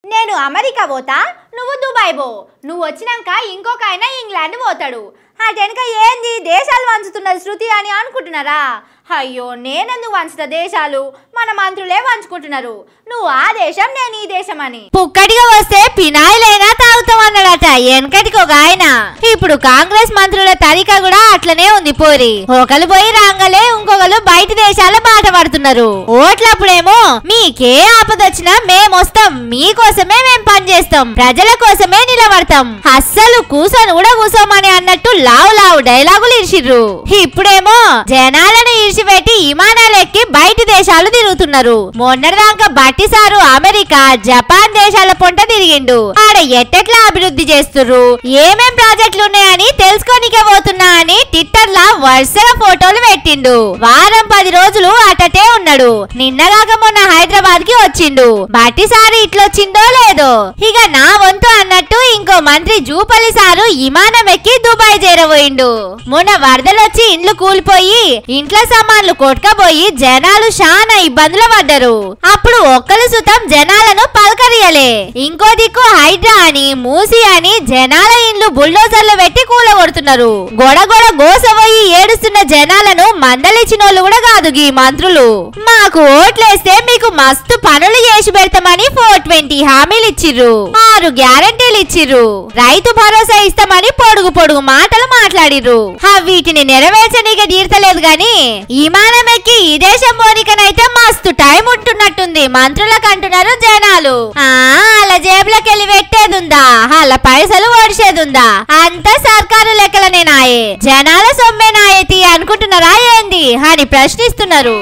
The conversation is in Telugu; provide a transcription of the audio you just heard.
నేను అమెరికా పోతా, నువ్వు దుబాయ్ పో. నువ్వు వచ్చినాక ఇంకొక ఆయన ఇంగ్లాండ్ పోతాడు. అటెనక ఏంది దేశాలు వంచుతున్నది శృతి అని అనుకుంటున్నారా? అయ్యో, నేనెందుకు వంచుతా దేశాలు? మన మంత్రులే వంచుకుంటున్నారు. నువ్వు ఆ దేశం, నేను ఈ దేశం అని. పుక్కటిగా వస్తే పినాయిలైనా తాగుతామన్నాడట వెనకటికి ఒక ఆయన. ఇప్పుడు కాంగ్రెస్ మంత్రుల తరిక కూడా అట్లనే ఉంది పోరి. ఒకరు పోయి రాగానే ఇంకొకరు బయట దేశాల బాట పడుతున్నారు. ఓట్లప్పుడేమో మీకే ఆపదొచ్చినా మేమొస్తాం, మీకోసమే మేం పనిచేస్తాం, ప్రజల కోసమే నిలబడతాం, అస్సలు కూసోని కూడా కూసోమని అన్నట్టు లావు లావు డైలాగులు ఇరిసిర్రు. ఇప్పుడేమో జనాలను ఇరిసిపెట్టి విమానాలెక్కి బయట దేశాలు తిరుగుతున్నారు. మొన్నటిదాకా బట్టి సారు అమెరికా, జపాన్ దేశాల పొంట తిరిగిండు. ఆడ ఎట్టెట్లా అభివృద్ధి చేస్తుర్రు, ఏమేం ప్రాజెక్టులు ఉన్నాయని తెలుసుకోనికే పోతున్నా అని ట్విట్టర్ లా వరుసగా ఫోటోలు పెట్టిండు. వారం 10 రోజులు అటటే ఉన్నాడు. నిన్నగాక మొన్న హైదరాబాద్ కి వచ్చిండు. బట్టి సారు ఇట్లొచ్చిండో లేదో. ఇక నా వంతు అన్నట్టు ఇంకో మంత్రి జూపల్లి సారు విమానం ఎక్కి దుబాయ్ చేరబోయిండు. మొన్న వరదలొచ్చి ఇండ్లు కూలిపోయి ఇంట్లో సామాన్లు కొట్టుకపోయి జనాలు చాలా ఇబ్బందులు పడ్డారు. అప్పుడు ఒక్కరు సుతం జనాలను పలకరియలే. ఇంకో దిక్కు హైడ్రా అని, మూసి అని జనాల ఇండ్లు బుల్డోజర్లు పెట్టి కూలగొడుతున్నారు. గొడగొడ గోసపోయి ఏడుస్తున్న జనాలను మందలిచ్చినోళ్ళు కూడా కాదు ఈ మంత్రులు. మాకు ఓట్లేస్తే మీకు మస్తు పనులు చేసి పెడతామని 420 హామీలు ఇచ్చిర్రు, 6 గ్యారంటీలు ఇచ్చిర్రు, రైతు భరోసా ఇస్తామని పొడుగు పొడుగు మాటలు మాట్లాడిర్రు. వీటిని నెరవేర్చనీక తీర్చలేదు గాని విమానం ఎక్కి ఈ దేశం పోనికనైతే మస్తు టైం ఉంటున్నట్టుంది మంత్రులకు అంటున్నారు జనాలు. అలా జేబులకెళ్ళి పెట్టేదుందా, అలా పైసలు ఓడిసేదుందా? అంతా సర్కారు లెక్కలనే నాయే, జనాల సొమ్మే నాయతి అనుకుంటున్నారా ఏంది అని ప్రశ్నిస్తున్నారు.